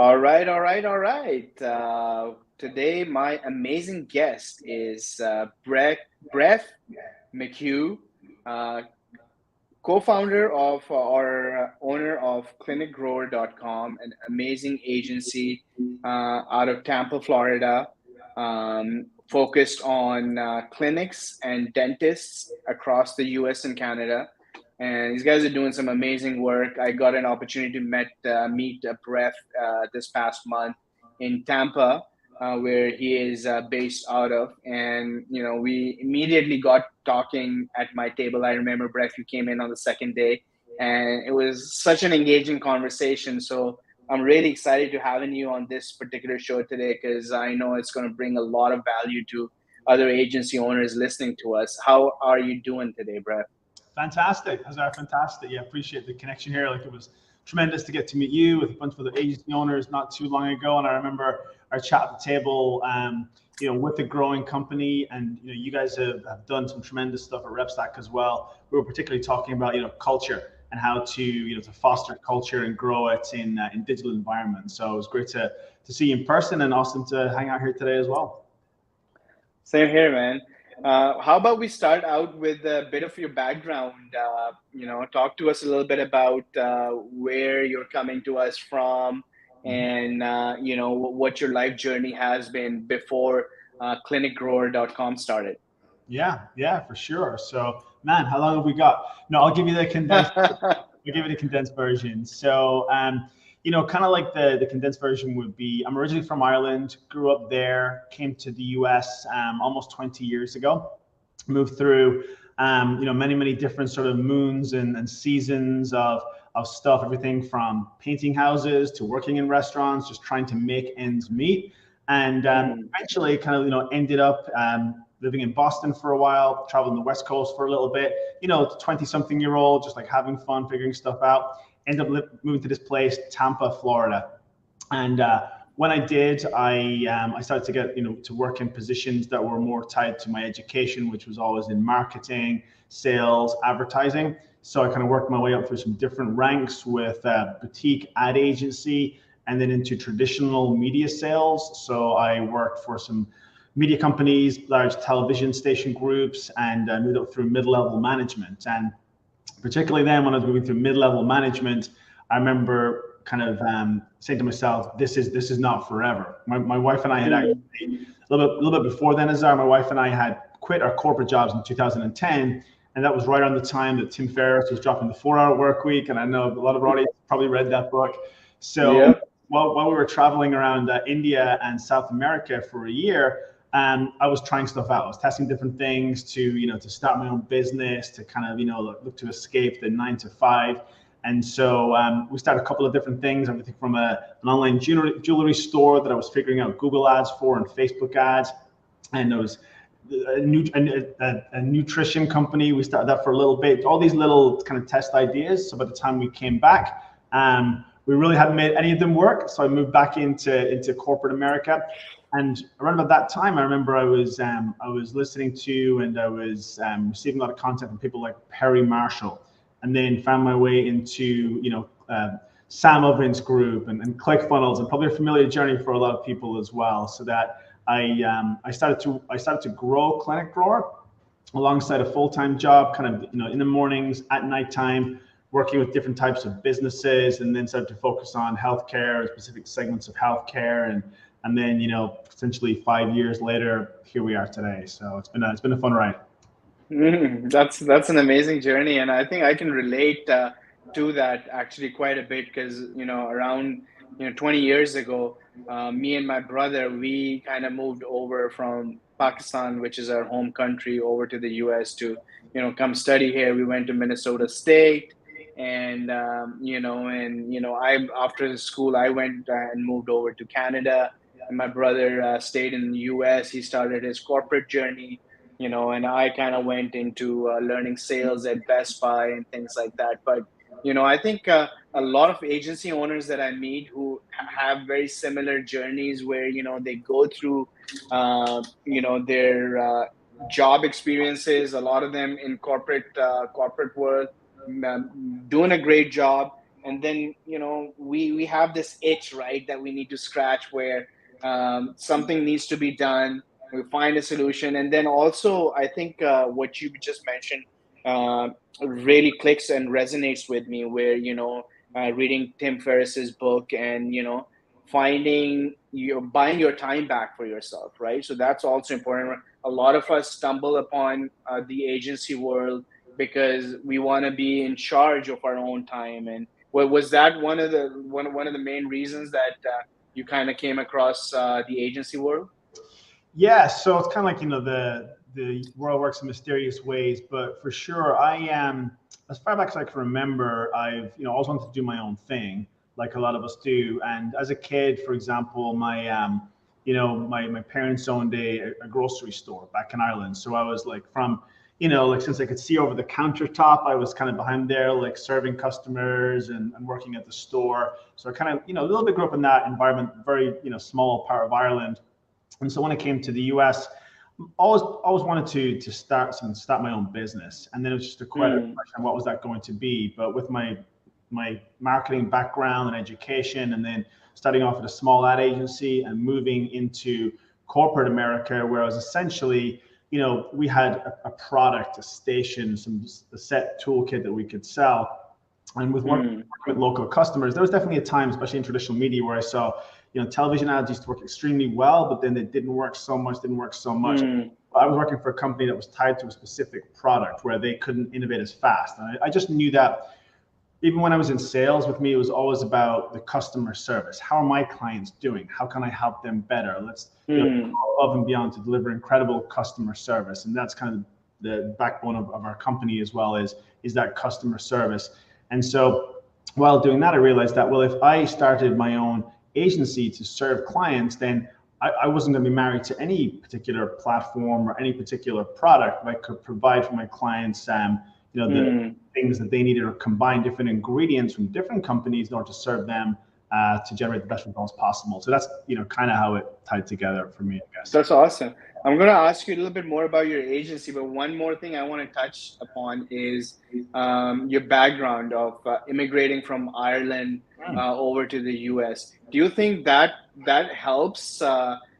All right, all right, all right. Today, my amazing guest is Bref McHugh, uh, co-founder of or owner of clinicgrower.com, an amazing agency out of Tampa, Florida, focused on clinics and dentists across the US and Canada. And these guys are doing some amazing work. I got an opportunity to meet Bref this past month in Tampa, where he is based out of. And, we immediately got talking at my table. I remember, Bref, you came in on the second day, and it was such an engaging conversation. So I'm really excited to having you on this particular show today, because I know it's going to bring a lot of value to other agency owners listening to us. How are you doing today, Bref? Fantastic, Azar, fantastic. Yeah, appreciate the connection here. Like, it was tremendous to get to meet you with a bunch of other agency owners not too long ago. And I remember our chat at the table, with a growing company, and you guys have done some tremendous stuff at RepStack as well. We were particularly talking about culture and how to to foster culture and grow it in digital environments. So it was great to see you in person, and awesome to hang out here today as well. Same here, man. How about we start out with a bit of your background? Talk to us a little bit about where you're coming to us from, and what your life journey has been before clinicgrower.com started. Yeah, for sure. So, man, how long have we got? No, I'll give you the condensed. I'll give you the condensed version. So, kind of like the condensed version would be, I'm originally from Ireland, grew up there, came to the US almost 20 years ago, moved through, many different sort of moons and seasons of stuff, everything from painting houses to working in restaurants, just trying to make ends meet. And eventually kind of, ended up living in Boston for a while, traveling the West Coast for a little bit, 20-something-year-old, just like having fun, figuring stuff out. Ended up moving to this place, Tampa, Florida. And when I did, I started to get, to work in positions that were more tied to my education, which was always in marketing, sales, advertising. So I kind of worked my way up through some different ranks with boutique ad agency, and then into traditional media sales. So I worked for some media companies, large television station groups, and moved up through mid-level management. And particularly then, when I was moving through mid-level management, I remember kind of saying to myself, this is not forever. My wife and I had actually, a little bit before then, Azar, my wife and I had quit our corporate jobs in 2010. And that was right around the time that Tim Ferriss was dropping the 4-hour work week. And I know a lot of our audience probably read that book. So while we were traveling around India and South America for a year, I was trying stuff out. I was testing different things to start my own business, to kind of, look to escape the 9 to 5. And so we started a couple of different things, everything from an online jewelry store that I was figuring out Google ads for and Facebook ads. And there was a nutrition company. We started that for a little bit, all these little kind of test ideas. So by the time we came back, we really hadn't made any of them work. So I moved back into corporate America. And around about that time, I remember I was listening to, and I was receiving a lot of content from people like Perry Marshall, and then found my way into Sam Ovens Group and ClickFunnels, and probably a familiar journey for a lot of people as well. So that I started to grow Clinic Grower alongside a full-time job, kind of in the mornings, at nighttime, working with different types of businesses, and then started to focus on healthcare, specific segments of healthcare, and then essentially 5 years later, here we are today. So it's been a fun ride. That's an amazing journey, and I think I can relate to that actually quite a bit, because around 20 years ago, me and my brother, we kind of moved over from Pakistan, which is our home country, over to the US to come study here. We went to Minnesota State, and I, after school, I went and moved over to Canada, and my brother stayed in the US. He started his corporate journey, and I kind of went into learning sales at Best Buy and things like that. But I think a lot of agency owners that I meet who have very similar journeys, where they go through their job experiences, a lot of them in corporate world, doing a great job, and then we have this itch, right, that we need to scratch where something needs to be done. We find a solution, and then also I think what you just mentioned uh, really clicks and resonates with me. Where reading Tim Ferriss's book, and finding you buying your time back for yourself, right? So that's also important. A lot of us stumble upon the agency world because we want to be in charge of our own time. And was that one of the main reasons that you kind of came across the agency world? Yeah, so it's kind of like the world works in mysterious ways, but for sure, I am as far back as I can remember. I've always wanted to do my own thing, like a lot of us do. And as a kid, for example, my parents owned a grocery store back in Ireland, so I was like from like since I could see over the countertop, I was kind of behind there, like serving customers and working at the store. So I kind of a little bit grew up in that environment, very small part of Ireland. And so when I came to the US, always wanted to start my own business. And then it was just a question, what was that going to be? But with my marketing background and education, and then starting off at a small ad agency and moving into corporate America, where I was essentially, we had a product, a station, a set toolkit that we could sell. And with working with local customers, there was definitely a time, especially in traditional media, where I saw, television ads used to work extremely well, but then they didn't work so much. I was working for a company that was tied to a specific product where they couldn't innovate as fast. And I just knew that even when I was in sales, with me, it was always about the customer service. How are my clients doing? How can I help them better? Let's go above and beyond to deliver incredible customer service. And that's kind of the backbone of our company as well, is that customer service. And so while doing that, I realized that, well, if I started my own agency to serve clients, then I wasn't going to be married to any particular platform or any particular product. But I could provide for my clients, the things that they needed, or combine different ingredients from different companies in order to serve them to generate the best results possible. So that's kind of how it tied together for me, I guess. That's awesome. I'm going to ask you a little bit more about your agency, but one more thing I want to touch upon is your background of immigrating from Ireland over to the US. Do you think that helps?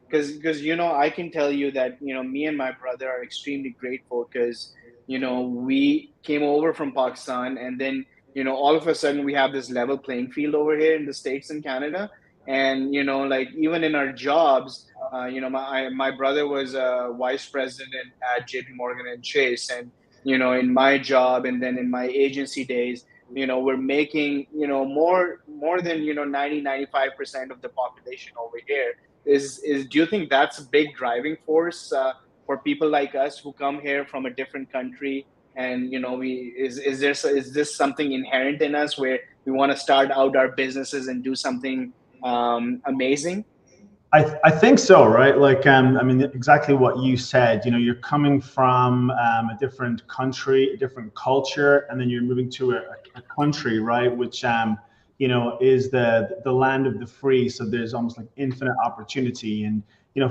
Because I can tell you that me and my brother are extremely grateful because we came over from Pakistan, and then all of a sudden we have this level playing field over here in the States and Canada. And like even in our jobs, my brother was a vice president at JP Morgan and Chase, and in my job, and then in my agency days, we're making more than 90-95% of the population over here. Is Do you think that's a big driving force for people like us who come here from a different country? And we is this something inherent in us where we want to start out our businesses and do something amazing? I think so, right? Like, I mean, exactly what you said. You're coming from a different country, a different culture, and then you're moving to a country, right, which is the land of the free. So there's almost like infinite opportunity. And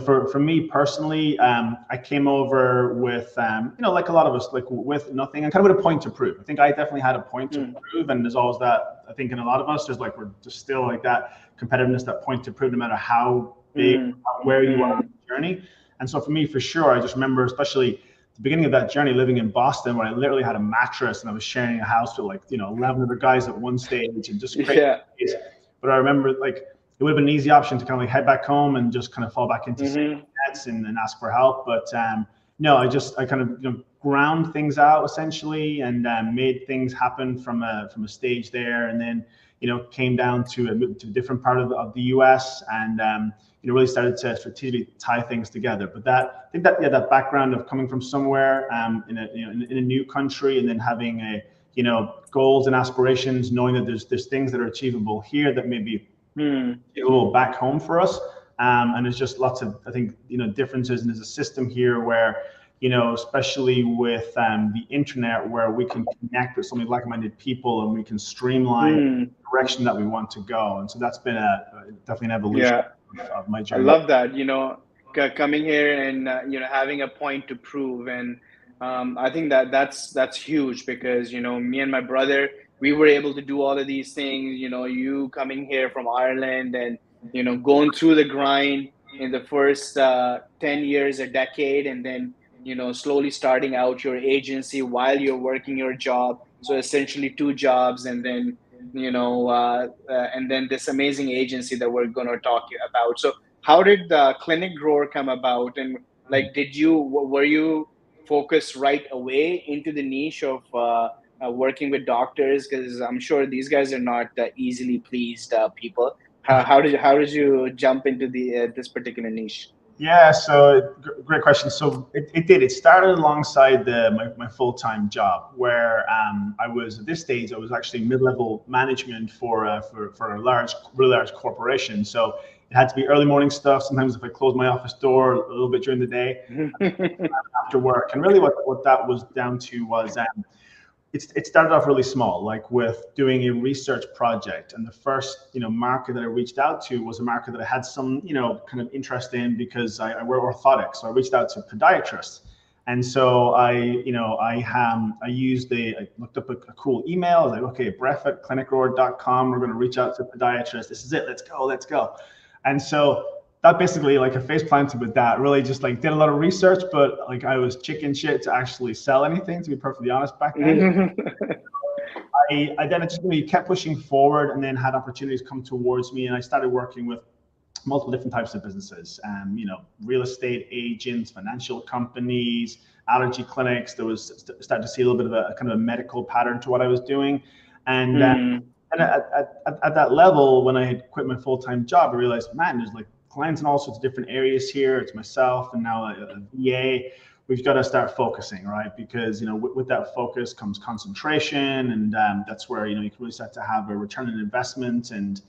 for me personally, I came over with like a lot of us, like with nothing and kind of with a point to prove. I think I definitely had a point to prove, and there's always that. I think in a lot of us, there's like we're just still like that competitiveness, that point to prove, no matter how big, where you are in the journey. And so for me, for sure, I just remember, especially the beginning of that journey, living in Boston, where I literally had a mattress and I was sharing a house with like 11 other guys at one stage, and just crazy. Yeah. But I remember, like, it would have been an easy option to kind of like head back home and just kind of fall back into nets and ask for help. But no, I kind of ground things out essentially, and made things happen from a stage there, and then came down to a different part of the US, and really started to strategically tie things together. But I think that background of coming from somewhere in a new country, and then having goals and aspirations, knowing that there's things that are achievable here that maybe achievable back home for us. And there's just lots of, I think, differences. And there's a system here where, especially with the internet, where we can connect with so many like-minded people, and we can streamline the direction that we want to go. And so that's been definitely an evolution of my journey. I love that, coming here and, having a point to prove. And I think that's huge because, me and my brother, we were able to do all of these things. You coming here from Ireland and going through the grind in the first 10 years, a decade, and then slowly starting out your agency while you're working your job. So essentially two jobs, and then this amazing agency that we're going to talk about. So how did the Clinic Grower come about, and like were you focused right away into the niche of working with doctors? Because I'm sure these guys are not easily pleased people. How did you jump into the this particular niche? Yeah, so great question. So it did. It started alongside my full-time job, where I was at this stage. I was actually mid-level management for a really large corporation. So it had to be early morning stuff. Sometimes if I closed my office door a little bit during the day after work, and really what that was down to was it started off really small, like with doing a research project. And the first, market that I reached out to was a market that I had some, kind of interest in, because I wear orthotics. So I reached out to podiatrists. And so I looked up a cool email. I was like, okay, bref@clinicgrower.com. We're going to reach out to podiatrists. This is it. Let's go. And so that basically, like, a face planted with that, really just like did a lot of research, but like I was chicken shit to actually sell anything, to be perfectly honest, back then. I then just really kept pushing forward, and then had opportunities come towards me, and I started working with multiple different types of businesses, real estate agents, financial companies, allergy clinics. There was starting to see a little bit of a kind of a medical pattern to what I was doing. And at that level, when I had quit my full-time job, I realized, man, there's like clients in all sorts of different areas here. It's myself and now a VA. We've got to start focusing, right? Because with that focus comes concentration, and that's where you can really start to have a return on investment and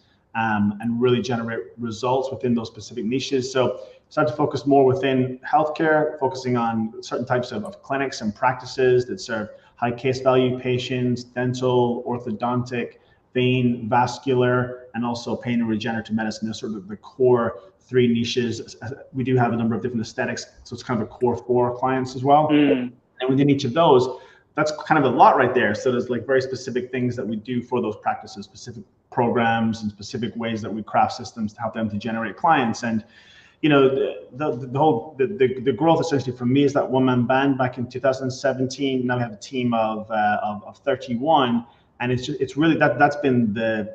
really generate results within those specific niches. So start to focus more within healthcare, focusing on certain types of clinics and practices that serve high case value patients, dental, orthodontic, vein, vascular, and also pain and regenerative medicine. They're sort of the core three niches. We do have a number of different aesthetics, so it's kind of a core four clients as well. And within each of those, that's kind of a lot right there. So there's like very specific things that we do for those practices, specific programs and specific ways that we craft systems to help them to generate clients. And the growth essentially for me is that one-man band back in 2017. Now we have a team of 31, and it's really that's been a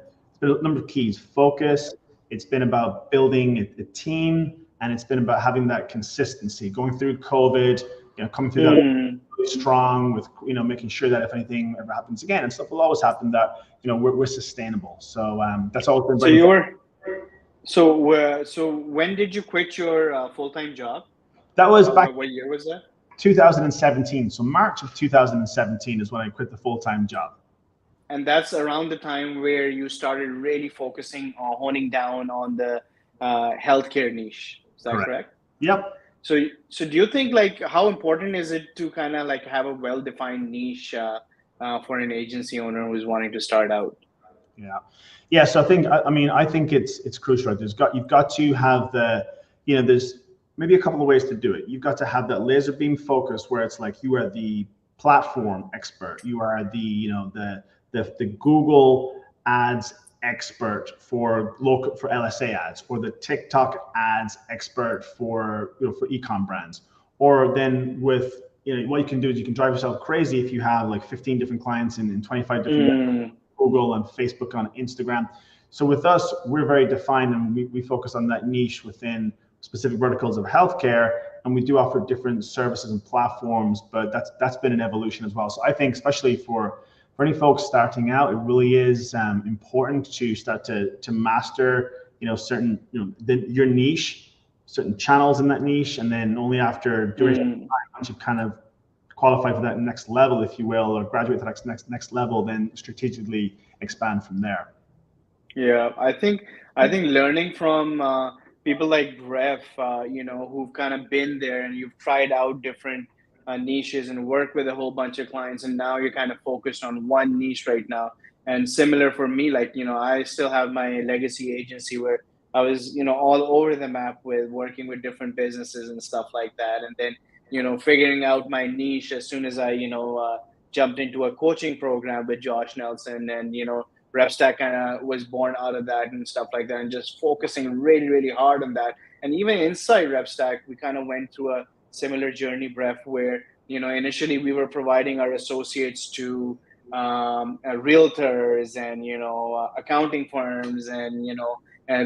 number of keys. Focus. It's been about building a team, and it's been about having that consistency. Going through COVID, coming through that really strong with making sure that if anything ever happens again, and stuff will always happen, that we're sustainable. So that's always been very important. So when did you quit your full-time job? That was back. What year was that? 2017. So March of 2017 is when I quit the full-time job. And that's around the time where you started really focusing on honing down on the healthcare niche. Is that correct? Yep. So do you think, like, how important is it to kind of like have a well-defined niche for an agency owner who's wanting to start out? Yeah. So I think it's crucial. You've got to have there's maybe a couple of ways to do it. You've got to have that laser beam focus where it's like you are the platform expert. You are the Google ads expert for LSA ads, or the TikTok ads expert for e-com brands. Or then with what you can do is you can drive yourself crazy if you have like 15 different clients in 25 different Google and Facebook on Instagram. So with us, we're very defined, and we focus on that niche within specific verticals of healthcare, and we do offer different services and platforms, but that's been an evolution as well. So I think especially for any folks starting out, it really is important to start to master certain your niche, certain channels in that niche, and then only after during once you kind of qualify for that next level, if you will, or graduate to the next level, then strategically expand from there. Yeah, I think learning from people like Bref, who've kind of been there, and you've tried out different niches and worked with a whole bunch of clients, and now you're kind of focused on one niche right now. And similar for me, like, I still have my legacy agency where I was, all over the map with working with different businesses and stuff like that. And then, figuring out my niche as soon as I, jumped into a coaching program with Josh Nelson, and RepStack kind of was born out of that and stuff like that, and just focusing really, really hard on that. And even inside RepStack, we kind of went through a similar journey, Bref, where initially we were providing our associates to realtors and accounting firms, and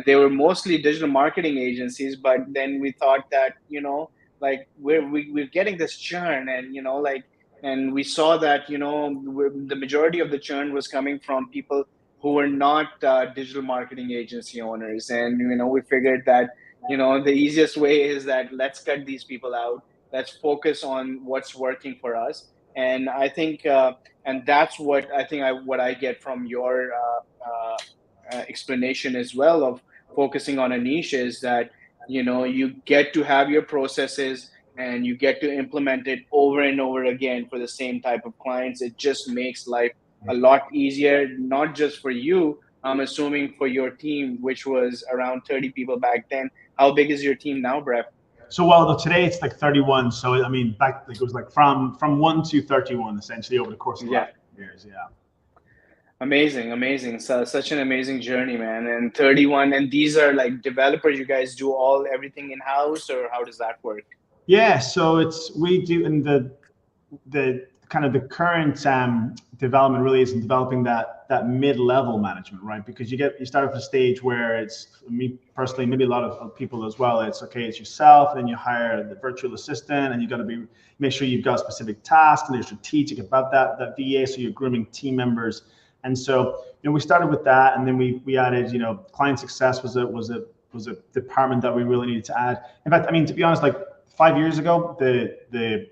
they were mostly digital marketing agencies. But then we thought that like we're getting this churn, and and we saw that the majority of the churn was coming from people who were not digital marketing agency owners. And we figured that the easiest way is that let's cut these people out, let's focus on what's working for us. And I think and that's what I get from your explanation as well, of focusing on a niche, is that you get to have your processes and you get to implement it over and over again for the same type of clients. It just makes life a lot easier, not just for you, I'm assuming for your team, which was around 30 people back then. How big is your team now, Bref? So well, today it's like 31. So I mean, back it was like from 1 to 31 essentially over the course of the last years. Yeah. Amazing. So such an amazing journey, man. And 31, and these are like developers. You guys do everything in house, or how does that work? Yeah. So we do in the kind of the current development really is in developing that mid-level management, right? Because you start at a stage where it's, me personally, maybe a lot of people as well, it's yourself, and then you hire the virtual assistant, and you got to make sure you've got specific tasks and you're strategic about that VA, so you're grooming team members. And so we started with that, and then we added client success was a department that we really needed to add. In fact, I mean, to be honest, like 5 years ago,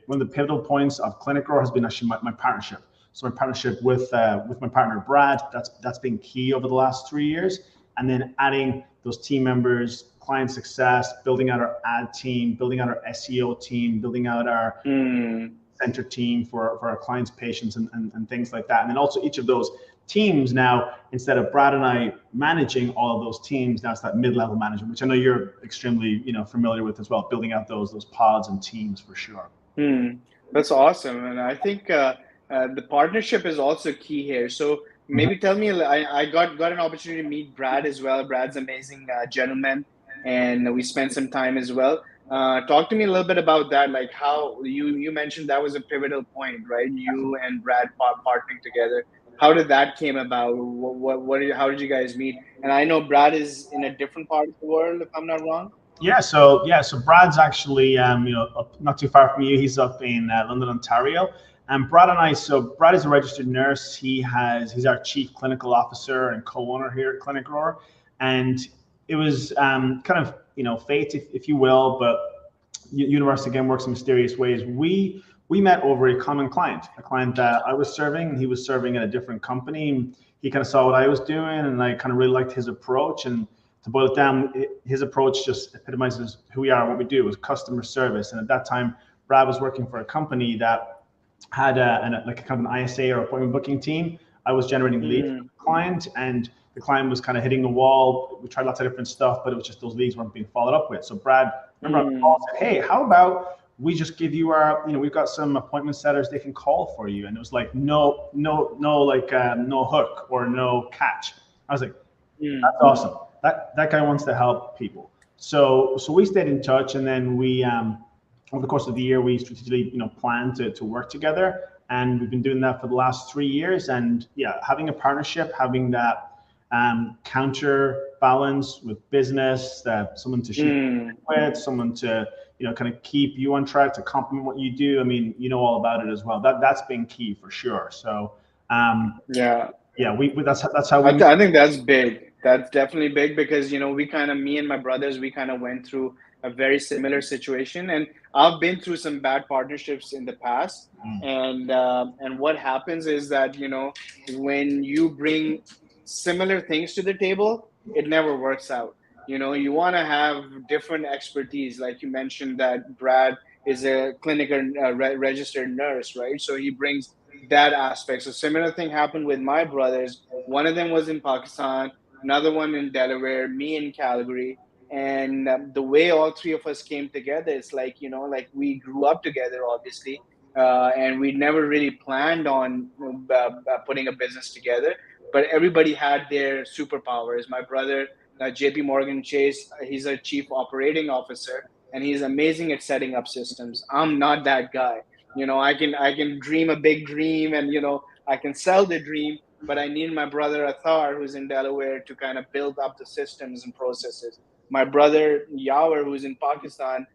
one of the pivotal points of Clinic Grow has been actually my partnership. So my partnership with my partner Brad, that's been key over the last 3 years. And then adding those team members, client success, building out our ad team, building out our SEO team, building out our center team for our clients, patients, and things like that. And then also each of those teams now, instead of Brad and I managing all of those teams, now it's that mid-level management, which I know you're extremely familiar with as well, building out those pods and teams for sure. That's awesome. And I think the partnership is also key here. So maybe tell me, I got an opportunity to meet Brad as well. Brad's amazing gentleman, and we spent some time as well. Talk to me a little bit about that, like how you mentioned that was a pivotal point, right? You and Brad partnering together. How did that came about? How did you guys meet? And I know Brad is in a different part of the world, if I'm not wrong. So Brad's actually not too far from you. He's up in London, Ontario. And Brad and I, so Brad is a registered nurse. He's our chief clinical officer and co-owner here at Clinic Grow. And it was kind of fate, if you will, but universe again works in mysterious ways. We met over a common client, a client that I was serving, and he was serving at a different company. He kind of saw what I was doing, and I kind of really liked his approach. And to boil it down, his approach just epitomizes who we are and what we do, is customer service. And at that time, Brad was working for a company that had a kind of an ISA or appointment booking team. I was generating leads for the client, and the client was kind of hitting the wall. We tried lots of different stuff, but it was just those leads weren't being followed up with. So Brad, remember, on the call said, "Hey, how about we just give you our, we've got some appointment setters, they can call for you." And it was like, no hook or no catch. I was like, that's awesome. That guy wants to help people. So we stayed in touch, and then we, over the course of the year, we strategically, planned to work together. And we've been doing that for the last 3 years. And having a partnership, having that counterbalance with business, someone to share with, someone to kind of keep you on track, to complement what you do. I mean, all about it as well. That's been key for sure. So that's how we. I think that's big. That's definitely big, because me and my brothers, we kind of went through a very similar situation, and I've been through some bad partnerships in the past. And what happens is that when you bring similar things to the table, it never works out. You want to have different expertise. Like you mentioned that Brad is a clinical registered nurse, right? So he brings that aspect. So similar thing happened with my brothers. One of them was in Pakistan, another one in Delaware, me in Calgary. And the way all three of us came together, it's like, like we grew up together, obviously. and we never really planned on putting a business together. But everybody had their superpowers. My brother, JP Morgan Chase, he's a chief operating officer, and he's amazing at setting up systems. I'm not that guy. I can dream a big dream, and I can sell the dream, but I need my brother Athar, who's in Delaware, to kind of build up the systems and processes. My brother Yawer, who's in Pakistan,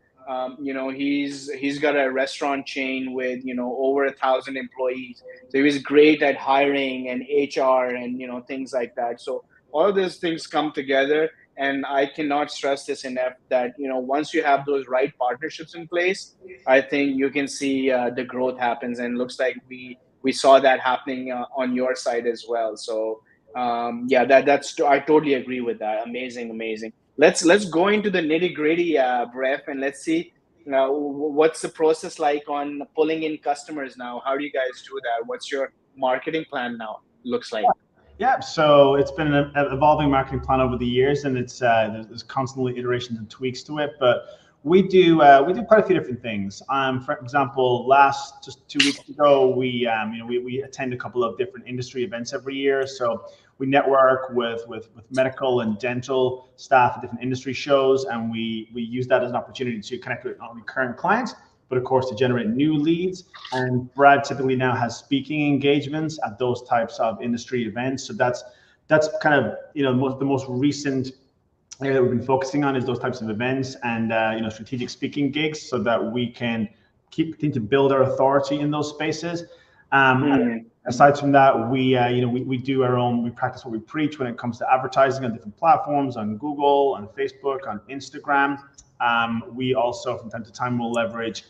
he's got a restaurant chain with over 1,000 employees. So he was great at hiring and HR and things like that. So all of these things come together, and I cannot stress this enough that once you have those right partnerships in place, I think you can see the growth happens, and looks like we saw that happening on your side as well. So yeah, that's I totally agree with that. Amazing, amazing. Let's go into the nitty gritty, Bref, and let's see what's the process like on pulling in customers now. How do you guys do that? What's your marketing plan now? Looks like. Yeah, so it's been an evolving marketing plan over the years, and it's there's constantly iterations and tweaks to it. But we do quite a few different things. For example, just 2 weeks ago, we attend a couple of different industry events every year. So we network with medical and dental staff at different industry shows, and we use that as an opportunity to connect with not only current clients, but of course to generate new leads. And Brad typically now has speaking engagements at those types of industry events. So that's kind of the most recent area that we've been focusing on is those types of events and strategic speaking gigs, so that we can continue to build our authority in those spaces. And aside from that, we do our own. We practice what we preach when it comes to advertising on different platforms, on Google, on Facebook, on Instagram. We also, from time to time, will leverage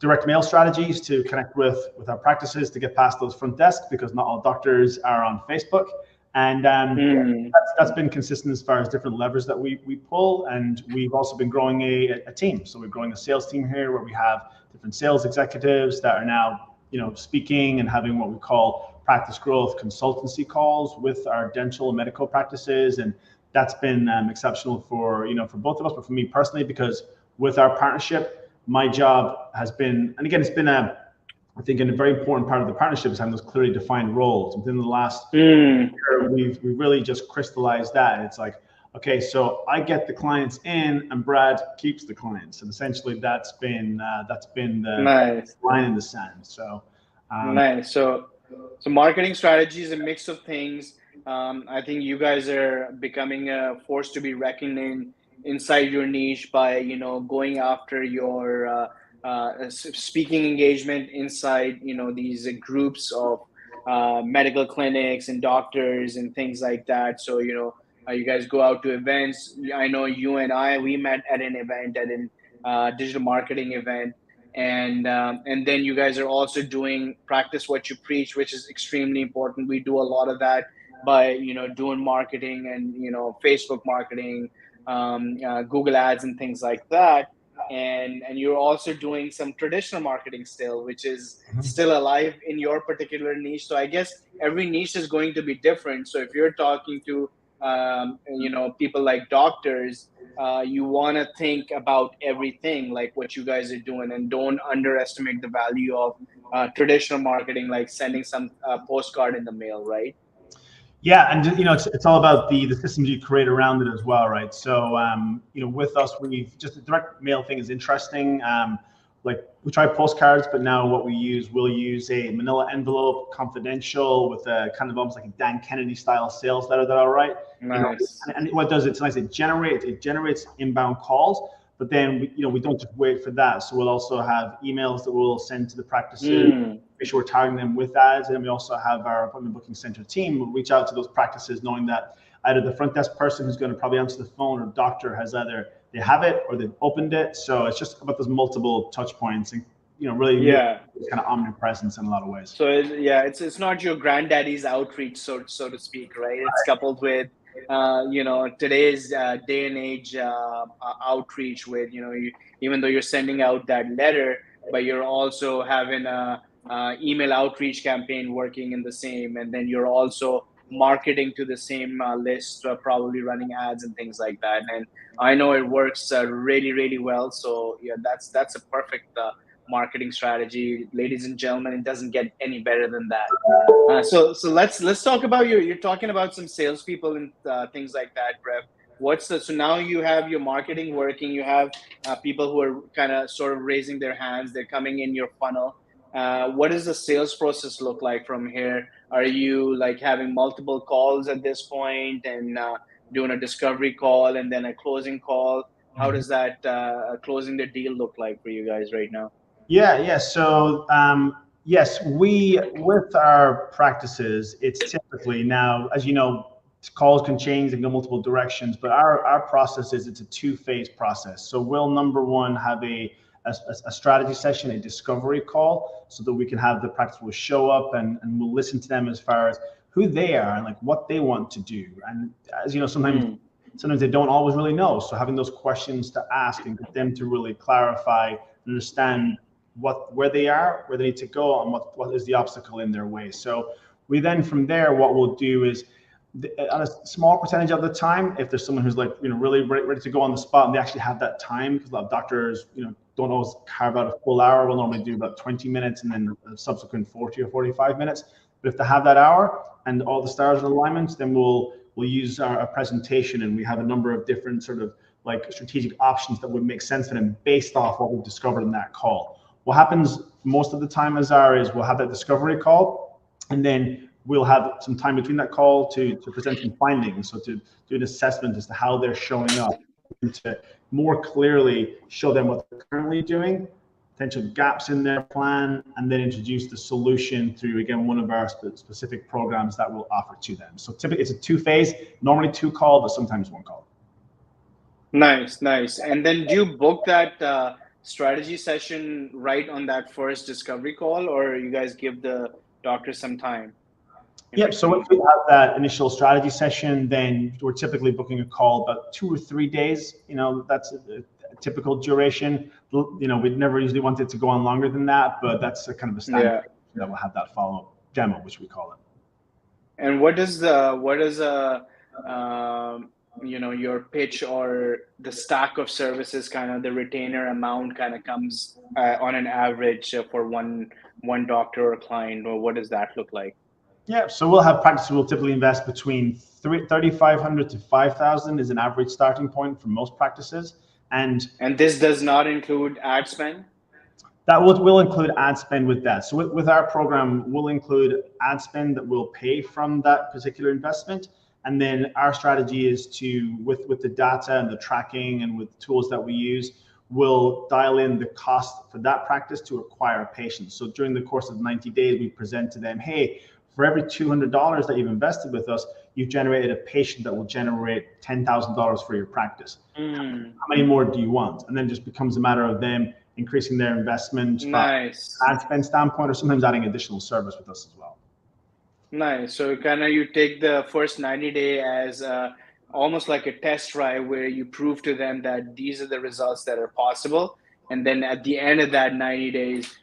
direct mail strategies to connect with our practices to get past those front desks, because not all doctors are on Facebook. And that's been consistent as far as different levers that we pull. And we've also been growing a team. So we're growing a sales team here, where we have different sales executives that are now speaking and having what we call practice growth consultancy calls with our dental and medical practices. And that's been exceptional for both of us, but for me personally, because with our partnership, my job has been, and again, it's been I think a very important part of the partnership is having those clearly defined roles. Within the last year, we've really just crystallized that. And it's like, okay, so I get the clients in, and Brad keeps the clients, and essentially that's been the Nice. line in the sand. So Nice. So marketing strategy is a mix of things. I think you guys are becoming a force to be reckoned inside your niche by going after your speaking engagement inside these groups of medical clinics and doctors and things like that. So you guys go out to events. I know you and we met at an event, at an digital marketing event. And then you guys are also doing practice what you preach, which is extremely important. We do a lot of that by doing marketing and Facebook marketing, Google ads and things like that. And you're also doing some traditional marketing still, which is still alive in your particular niche. So I guess every niche is going to be different. So if you're talking to people like doctors, you want to think about everything like what you guys are doing, and don't underestimate the value of traditional marketing, like sending some postcard in the mail, right? yeah, and it's all about the systems you create around it as well, right? So with us, we've just the direct mail thing is interesting. Like we try postcards, but now we'll use a manila envelope, confidential, with a kind of almost like a Dan Kennedy style sales letter that I'll write. Nice. And what it does, it's nice. It generates inbound calls, but then we don't just wait for that. So we'll also have emails that we'll send to the practices, make sure we're targeting them with ads, and we also have our appointment booking center team will reach out to those practices, knowing that either the front desk person who's going to probably answer the phone, or doctor has either they have it or they've opened it. So it's just about those multiple touch points, and really kind of omnipresence in a lot of ways. So it's not your granddaddy's outreach, so to speak, right? It's coupled with today's day and age outreach with even though you're sending out that letter, but you're also having a email outreach campaign working in the same, and then you're also marketing to the same list, probably running ads and things like that. And I know it works really, really well. So yeah, that's a perfect marketing strategy. Ladies and gentlemen, it doesn't get any better than that. So let's talk about you're talking about some salespeople and things like that, Bref. So now you have your marketing working. You have people who are kind of sort of raising their hands. They're coming in your funnel. What does the sales process look like from here? Are you like having multiple calls at this point and doing a discovery call and then a closing call? How does that closing the deal look like for you guys right now? Yeah. So yes, we with our practices, it's typically now, as you know, calls can change and go multiple directions, but our process is it's a two-phase process. So we'll number one have a strategy session, a discovery call, so that we can have the practice will show up and we'll listen to them as far as who they are and like what they want to do. And as you know, sometimes they don't always really know. So having those questions to ask and get them to really clarify and understand where they are, where they need to go, and what is the obstacle in their way. So we then from there, what we'll do is on a small percentage of the time, if there's someone who's like, really ready to go on the spot and they actually have that time, because a lot of doctors, don't always carve out a full hour. We'll normally do about 20 minutes and then a subsequent 40 or 45 minutes. But if they have that hour and all the stars are in alignment, then we'll use our presentation, and we have a number of different sort of like strategic options that would make sense for them based off what we've discovered in that call. What happens most of the time, Azar, is we'll have that discovery call, and then we'll have some time between that call to present some findings, so to do an assessment as to how they're showing up, and to more clearly show them what they're currently doing, potential gaps in their plan, and then introduce the solution through, again, one of our specific programs that we'll offer to them. So typically it's a two-phase, normally two call, but sometimes one call. Nice. And then do you book that strategy session right on that first discovery call, or you guys give the doctor some time? Yep. So if we have that initial strategy session, then we're typically booking a call about 2 or 3 days. That's a typical duration. We'd never usually want it to go on longer than that, but that's a kind of a standard that we'll have that follow-up demo, which we call it. And what is your pitch or the stack of services, kind of the retainer amount kind of comes on an average for one doctor or client, or what does that look like? Yeah, so we'll have practices will typically invest between $3,500 to $5,000 is an average starting point for most practices. And this does not include ad spend? That will include ad spend with that. So with our program, we'll include ad spend that we'll pay from that particular investment. And then our strategy is to, with the data and the tracking and with tools that we use, we'll dial in the cost for that practice to acquire patients. So during the course of 90 days, we present to them, hey, for every $200 that you've invested with us, you've generated a patient that will generate $10,000 for your practice. How many more do you want? And then it just becomes a matter of them increasing their investment from ad spend standpoint, or sometimes adding additional service with us as well. Nice. So kind of you take the first 90-day as almost like a test drive where you prove to them that these are the results that are possible. And then at the end of that 90 days,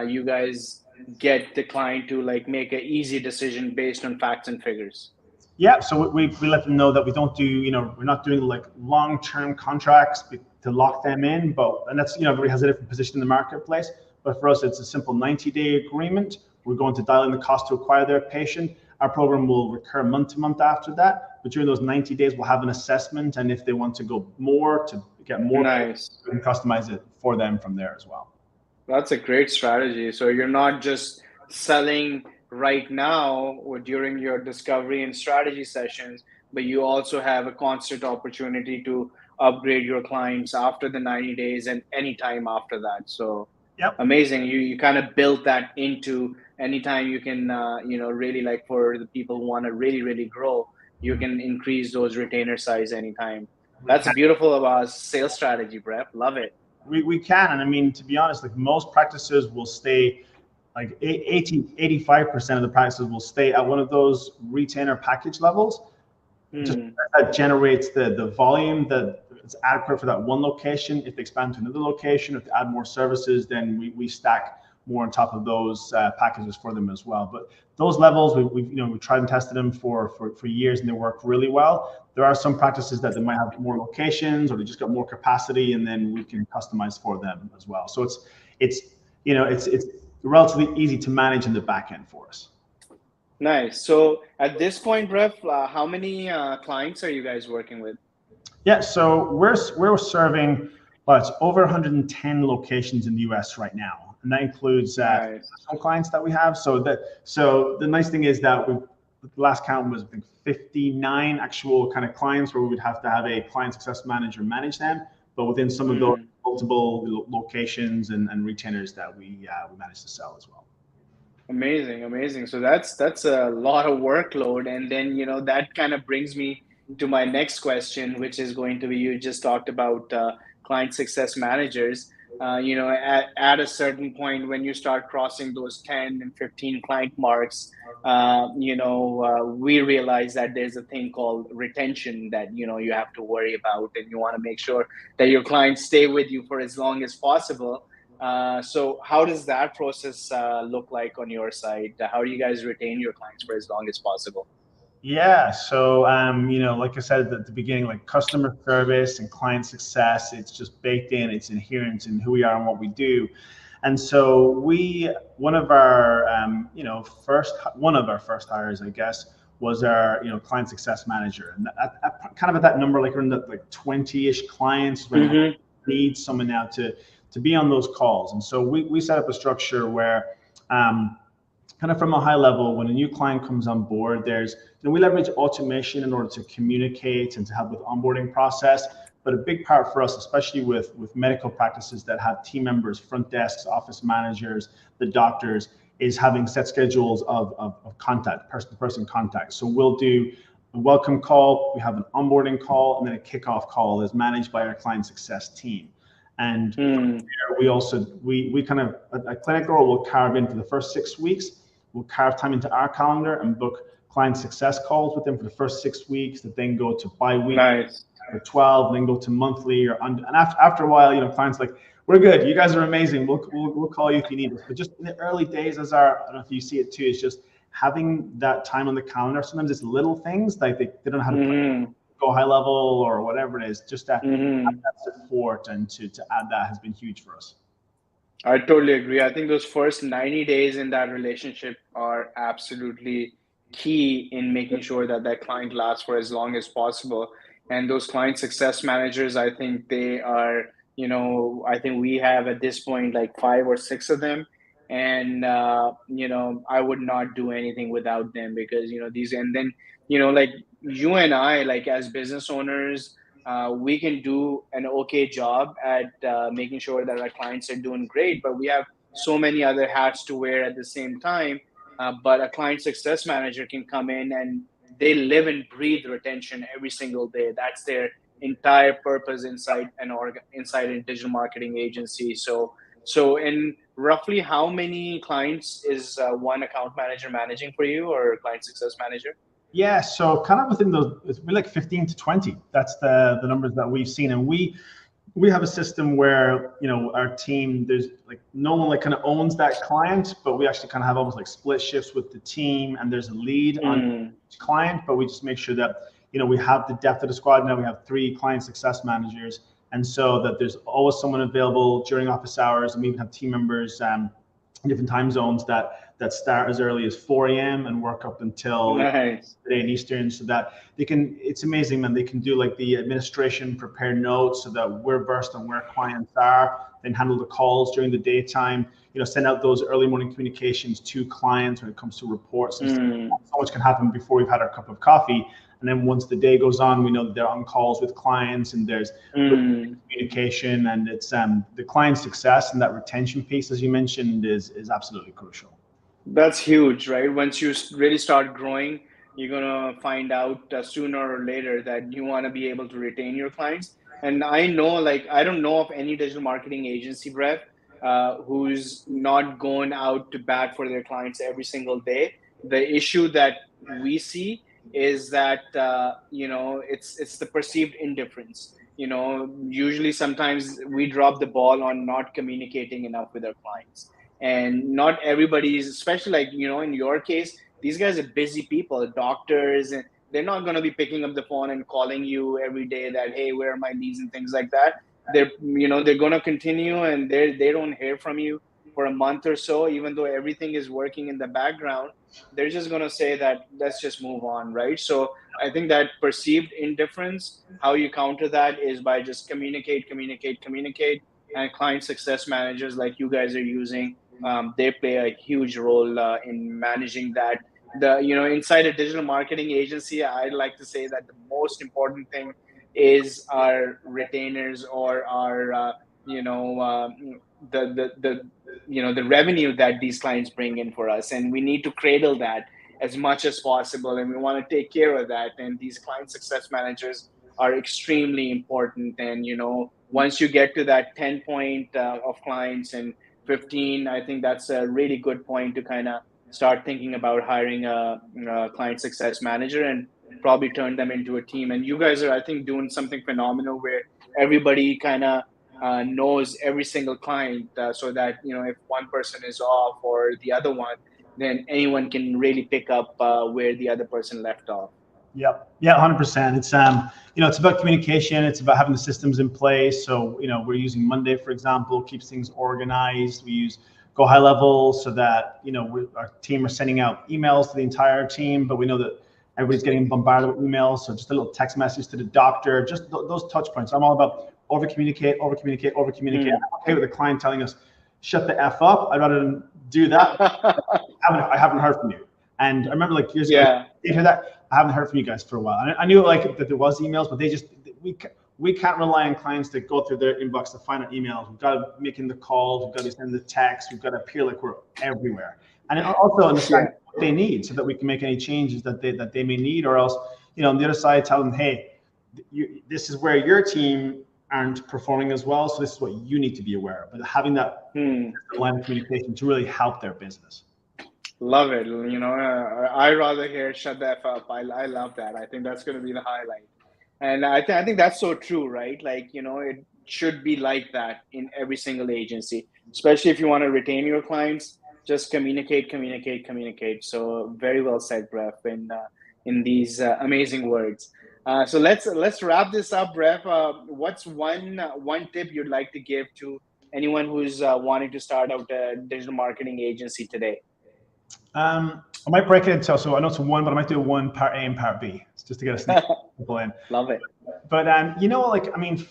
you guys get the client to like make an easy decision based on facts and figures. Yeah, so we let them know that we don't do, we're not doing like long-term contracts to lock them in, and that's, everybody has a different position in the marketplace. But for us, it's a simple 90-day agreement. We're going to dial in the cost to acquire their patient. Our program will recur month to month after that. But during those 90 days, we'll have an assessment. And if they want to go more, to get more, patients, we can customize it for them from there as well. That's a great strategy. So you're not just selling right now or during your discovery and strategy sessions, but you also have a constant opportunity to upgrade your clients after the 90 days and any time after that. So amazing. You kind of built that into anytime you can, really like for the people who want to really, really grow, you can increase those retainer size anytime. That's a beautiful sales strategy, Bref. Love it. We can. And I mean, to be honest, like most practices will stay, like 85% of the practices will stay at one of those retainer package levels. Just that generates the volume that is adequate for that one location. If they expand to another location, if they add more services, then we stack more on top of those packages for them as well. But those levels, we've tried and tested them for years, and they work really well. There are some practices that they might have more locations, or they just got more capacity, and then we can customize for them as well. So it's it's relatively easy to manage in the back end for us. Nice. So at this point, Bref, how many clients are you guys working with? Yeah, so we're serving, well, it's over 110 locations in the US right now, and that includes Nice. clients that we have. So the nice thing is that the last count was, I think, 59 actual kind of clients where we would have to have a client success manager manage them, but within some of those multiple locations and retainers that we manage to sell as well. Amazing, amazing. So that's a lot of workload, and then that kind of brings me to my next question, which is going to be, you just talked about client success managers. At a certain point when you start crossing those 10 and 15 client marks, we realize that there's a thing called retention that you have to worry about, and you want to make sure that your clients stay with you for as long as possible. So how does that process look like on your side? How do you guys retain your clients for as long as possible? Yeah, so like I said at the beginning, like customer service and client success, it's just baked in, it's inherent in who we are and what we do. And so one of our first hires, I guess, was our client success manager, and kind of at that number, like we're in the like 20-ish clients, when we need someone now to be on those calls. And so we set up a structure where kind of from a high level, when a new client comes on board, we leverage automation in order to communicate and to help with onboarding process. But a big part for us, especially with medical practices that have team members, front desks, office managers, the doctors, is having set schedules of contact, person-to-person contact. So we'll do a welcome call, we have an onboarding call, and then a kickoff call is managed by our client success team. And from there, we kind of, a clinic role will carve in for the first 6 weeks. We'll carve time into our calendar and book client success calls with them for the first 6 weeks, that then go to bi-weekly, Nice. or 12, and then go to monthly, and after a while, clients like, we're good, you guys are amazing, we'll call you if you need us. But just in the early days, Azar, I don't know if you see it too, it's just having that time on the calendar. Sometimes it's little things like they don't know how to go high level or whatever it is, just to have that support and to add that has been huge for us. I totally agree. I think those first 90 days in that relationship are absolutely key in making sure that that client lasts for as long as possible. And those client success managers, I think they are, I think we have at this point like 5 or 6 of them. And, I would not do anything without them, because, and then, like you and I, like as business owners, we can do an okay job at making sure that our clients are doing great, but we have so many other hats to wear at the same time. But a client success manager can come in and they live and breathe retention every single day. That's their entire purpose inside inside a digital marketing agency. So in roughly how many clients is one account manager managing for you, or client success manager? Yeah, so kind of within those, it's like 15 to 20. That's the numbers that we've seen. And we have a system where, our team, there's like no one like kind of owns that client, but we actually kind of have almost like split shifts with the team, and there's a lead on each client, but we just make sure that, we have the depth of the squad. Now we have 3 client success managers, and so that there's always someone available during office hours, and we even have team members in different time zones that start as early as 4 a.m. and work up until Nice. today in Eastern, so that they can, it's amazing, man, they can do like the administration, prepare notes so that we're versed on where clients are, then handle the calls during the daytime, send out those early morning communications to clients when it comes to reports. So much can happen before we've had our cup of coffee. And then once the day goes on, we know that they're on calls with clients, and there's communication, and it's the client success and that retention piece, as you mentioned, is absolutely crucial. That's huge, right? Once you really start growing, you're gonna find out sooner or later that you want to be able to retain your clients. And I know, like, I don't know of any digital marketing agency, Brett, who's not going out to bat for their clients every single day. The issue that we see is that it's the perceived indifference. Usually sometimes we drop the ball on not communicating enough with our clients, and not everybody's, especially like in your case, these guys are busy people, doctors, and they're not going to be picking up the phone and calling you every day that, hey, where are my leads and things like that. They're going to continue, and they don't hear from you. for a month or so, even though everything is working in the background, they're just going to say that let's just move on, right? So I think that perceived indifference, how you counter that is by just communicate, communicate, communicate. And client success managers like you guys are using, they play a huge role in managing that. Inside a digital marketing agency, I'd like to say that the most important thing is our retainers, or our the revenue that these clients bring in for us, and we need to cradle that as much as possible, and we want to take care of that. And these client success managers are extremely important. And once you get to that 10 point of clients and 15, I think that's a really good point to kind of start thinking about hiring a client success manager, and probably turn them into a team. And you guys are, I think, doing something phenomenal where everybody kind of knows every single client, so that if one person is off or the other one, then anyone can really pick up where the other person left off. Yep. Yeah, 100%. It's it's about communication. It's about having the systems in place. So we're using Monday, for example, keeps things organized. We use Go High Level so that our team are sending out emails to the entire team, but we know that everybody's getting bombarded with emails. So just a little text message to the doctor, just those touch points. I'm all about over communicate. I'm okay with the client telling us shut the F up. I'd rather do that. I haven't heard from you. And I remember years ago, you hear that? I haven't heard from you guys for a while. And I knew that there was emails, but we can't rely on clients to go through their inbox to find out emails. We've got to be making the calls. We've got to be sending the texts. We've got to appear like we're everywhere. And also understand what they need so that we can make any changes that they may need, or else, on the other side, tell them, hey, this is where your team aren't performing as well. So this is what you need to be aware of. But having that line of communication to really help their business. Love it. I rather hear shut the F up. I love that. I think that's going to be the highlight. And I think that's so true, right? It should be like that in every single agency, especially if you want to retain your clients. Just communicate, communicate, communicate. So very well said, Bref, in these amazing words. So let's wrap this up, Bref. What's one tip you'd like to give to anyone who's wanting to start out a digital marketing agency today? I might break it into, so I know it's one, but I might do one part A and part B. It's just to get a sneak people in. Love it. But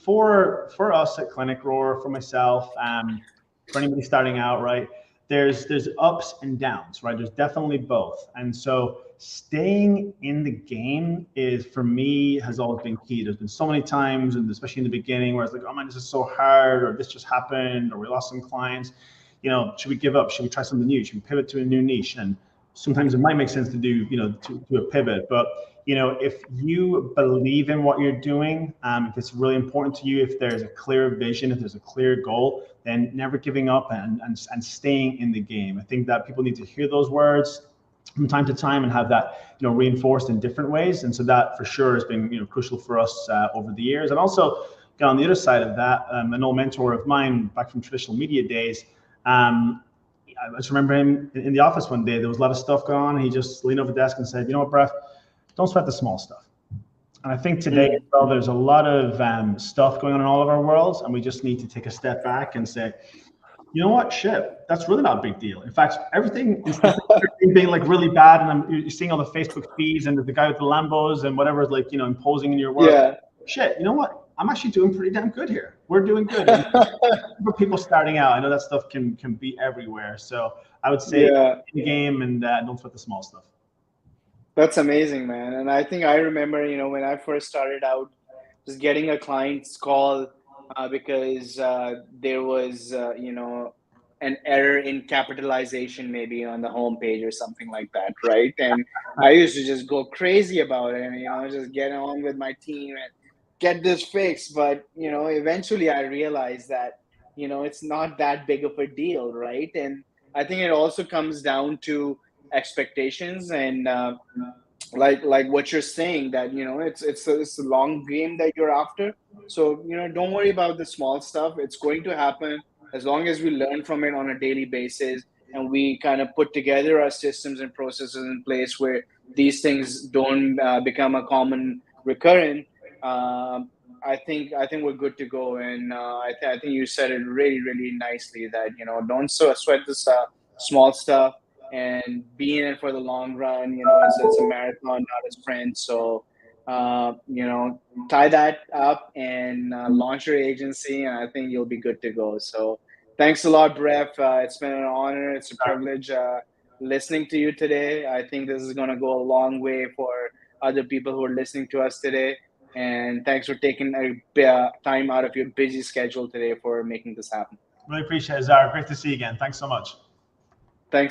for us at Clinic Roar, for myself, for anybody starting out, right, there's ups and downs, right? There's definitely both. And so staying in the game for me, has always been key. There's been so many times, and especially in the beginning, where it's like, oh man, this is so hard, or this just happened, or we lost some clients. Should we give up? Should we try something new? Should we pivot to a new niche? And sometimes it might make sense to do, to a pivot. But, if you believe in what you're doing, if it's really important to you, if there's a clear vision, if there's a clear goal, then never giving up and staying in the game. I think that people need to hear those words from time to time and have that, reinforced in different ways. And so that for sure has been, crucial for us over the years. And also, on the other side of that, an old mentor of mine back from traditional media days, I just remember him in the office one day. There was a lot of stuff going on, and he just leaned over the desk and said, "You know what, Bref? Don't sweat the small stuff." And I think today, well, there's a lot of stuff going on in all of our worlds, and we just need to take a step back and say, you know what, shit, that's really not a big deal. In fact, everything is being really bad, and you're seeing all the Facebook feeds and the guy with the Lambos and whatever is imposing in your work. Yeah. Shit, you know what? I'm actually doing pretty damn good here. We're doing good. For people starting out, I know that stuff can be everywhere. So I would say in the game and don't sweat the small stuff. That's amazing, man. And I think I remember, when I first started out, just getting a client's call because there was, an error in capitalization maybe on the homepage or something like that, right? And I used to just go crazy about it, and just get on with my team and get this fixed. But eventually I realized that it's not that big of a deal, right? And I think it also comes down to expectations and like what you're saying, that it's a long game that you're after. So don't worry about the small stuff. It's going to happen as long as we learn from it on a daily basis, and we kind of put together our systems and processes in place where these things don't become a common recurrent. I think we're good to go, and I think you said it really really nicely that don't sweat the small stuff and be in it for the long run. It's a marathon, not a sprint. So tie that up and launch your agency, and I think you'll be good to go. So thanks a lot, Bref. It's been an honor. It's a privilege listening to you today. I think this is going to go a long way for other people who are listening to us today. And thanks for taking time out of your busy schedule today for making this happen. Really appreciate it, Azar. Great to see you again. Thanks so much.